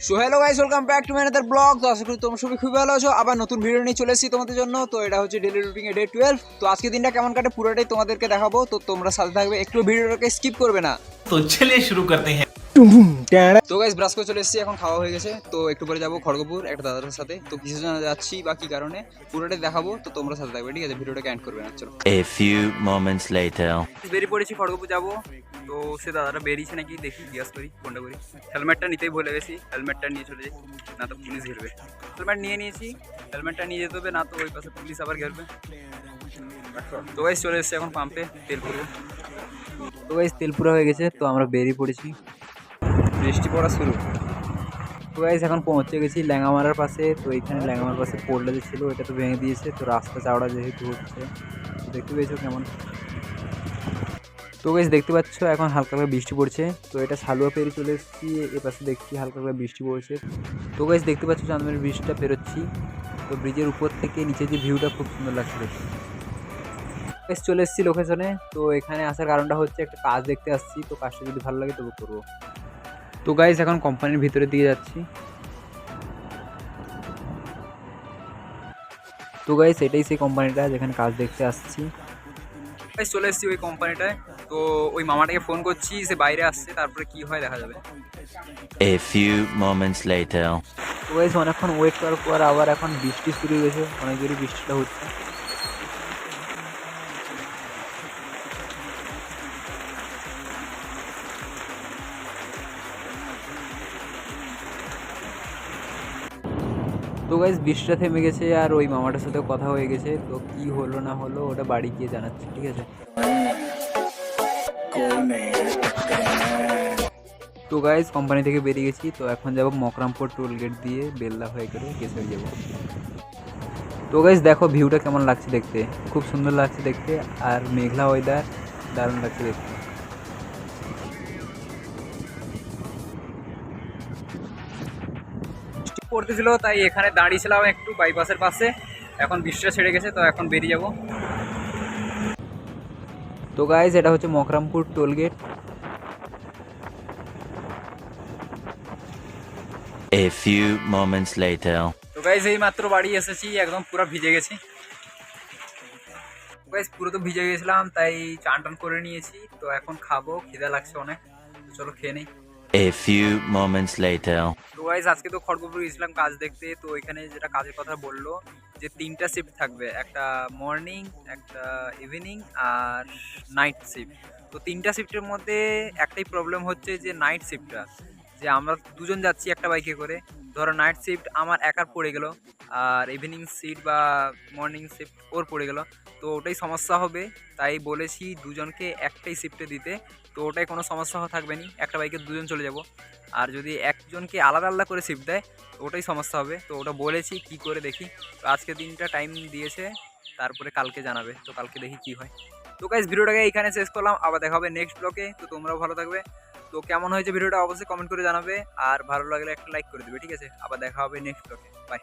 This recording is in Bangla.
So hello guys, welcome back to my another blog. তো আশা করি তোমরা সবাই খুবই ভালো আছো। আবার নতুন ভিডিও নিয়ে চলে এসেছি তোমাদের জন্য। তো এটা হচ্ছে ডেইলি রুটিন ডে 12। তো আজকে দিনটা কেমন কাটে পুরোটাই তোমাদেরকে দেখাবো। তো তোমরা সাথে থাকবে, একটু ভিডিওটাকে স্কিপ করবে না। तो चलिए शुरू करते हैं। তো গাইস ব্রাশ করে চলে এসেছি, এখন খাওয়া হয়ে গেছে। তো একটু পরে যাবো খড়গপুর একটা দাদার সাথে। তো কিসের জন্য যাচ্ছি বা কি কারণে পুরোটাই দেখাবো। তো তোমরা সাথে থাকবে, ঠিক আছে? ভিডিওটাকে এন্ড করবে না। চলো। A few moments later. বেরিয়ে পড়েছি, খড়গপুর যাবো। তো সে দাদাটা বেরিয়েছে নাকি দেখি, জিজ্ঞাসা করি, ফোনটা করি। হেলমেটটা নিতেই ভুলে গেছি, হেলমেটটা নিয়ে চলে যাই, না তো পুলিশ ঘেরবে। হেলমেট নিয়ে নিয়েছি, হেলমেটটা নিয়ে যেতে হবে, না তো ওই পাশে পুলিশ আবার ঘেরবে। তো গাইস চলে এসেছে এখন পাম্পে তেল পুরো। তো গাইস তেল পুরো হয়ে গেছে, তো আমরা বেরিয়ে পড়েছি। বৃষ্টি পড়া শুরু। তো গাইস এখন পৌঁছে গেছি ল্যাঙ্গামারার পাশে। তো এখানে ল্যাঙ্গামারার পাশে পোলটা যে ছিল ওটা তো ভেঙে দিয়েছে। তো রাস্তা চাওড়া যেহেতু হচ্ছে, তো দেখতে পেয়েছো কেমন। তো গাইস দেখতে পাচ্ছ এখন হালকা করে বৃষ্টি পড়ছে। তো এটা সালুয়া পেরিয়ে চলে এসেছি, এ পাশে দেখছি হালকা করে বৃষ্টি পড়ছে। তো গাইস দেখতে পাচ্ছ চাঁদমারির ব্রিজটা পেরোচ্ছি। তো ব্রিজের উপর থেকে নিচে যে ভিউটা খুব সুন্দর লাগছে দেখতে। গাইস চলে এসেছি লোকেশনে। তো এখানে আসার কারণটা হচ্ছে একটা কাজ দেখতে আসছি। তো কাজটা যদি ভালো লাগে তবে করবো। তো গাইস এখন কোম্পানির ভিতরের দিকে যাচ্ছি। তো গাইস এটাই সেই কোম্পানিটা যেখানে কাজ দেখতে আসছি। গাইস চলে এসেছি ওই কোম্পানিটায়। তো ওই মামাটাকে ফোন করছি, সে বাইরে আসছে, তারপরে কি হয় দেখা যাবে। A few moments later. তো গাইস অনেকক্ষণ ওয়েট করার পর আবার এখন বৃষ্টি শুরু হয়ে গেছে, অনেক জোরে বৃষ্টিটা হচ্ছে। তো গাইস বৃষ্টিটা থেমে গেছে আর ওই মামাটার সাথে কথা হয়ে গেছে। তো কি হলো না হলো ওটা বাড়ি গিয়ে জানাচ্ছি, ঠিক আছে? তো গাইস কোম্পানি থেকে বেরিয়ে গেছি। তো এখন যাব মকরামপুর টোল গেট দিয়ে বেলদা হয়ে করে কেশর যাব। তো গাইস দেখো ভিউটা কেমন লাগছে দেখতে, খুব সুন্দর লাগছে দেখতে। আর মেঘলা ওয়েদার, দারুণ লাগছে দেখতে। পড়তেছিল তাই এখানে দাঁড়িয়েছিলাম একটু বাইপাসের পাশে। এখন বৃষ্টিটা ছেড়ে গেছে, তো এখন বেরিয়ে যাব। তো গাইস এটা হচ্ছে Makrampur toll gate. A few moments later. তো গাইস এই মাত্র বাড়ি এসেছি, একদম পুরো ভিজে গেছি। গাইস পুরো তো ভিজে গেছিলাম, তাই চান টান করে নিয়েছি। তো এখন খাবো, খিদে লাগছে অনেক। তো চলো খেয়ে নেই। A few moments later. তো গাইস আজকে তো খড়গপুর গেছিলাম কাজ দেখতে। তো এখানে যেটা কাজের কথা বললো যে 3টা শিফট থাকবে, একটা মর্নিং, একটা ইভিনিং আর নাইট শিফট। তো 3টা শিফটের মধ্যে একটাই প্রবলেম হচ্ছে যে নাইট শিফটটা, যে আমরা দুজন যাচ্ছি একটা বাইকে করে। ধরো নাইট শিফট আমার একার পড়ে গেল, আর ইভিনিং শিফট বা মর্নিং শিফট ওর পড়ে গেল। তো ওটাই সমস্যা হবে, তাই বলেছি দুজনকে একটাই শিফটে দিতে। তো ওটাই কোনো সমস্যা থাকবে না, একটা বাইকে দুজন চলে যাব। আর যদি একজনকে আলাদা আলাদা করে শিফট দেয় তো ওটাই সমস্যা হবে। তো ওটা বলেছি কি করে দেখি। তো আজকে দিনটা টাইম দিয়েছে, তারপরে কালকে জানাবে। তো কালকে দেখি কি হয়। তো গাইস ভিডিওটাকে এইখানে শেষ করলাম, আবার দেখা হবে নেক্সট ব্লগে। তো তোমরাও ভালো থাকবে। তো কেমন হয়েছে ভিডিওটা অবশ্যই কমেন্ট করে জানাবে, আর ভালো লাগলে একটা লাইক করে দেবে, ঠিক আছে? আবার দেখা হবে নেক্সট ব্লগে। বাই।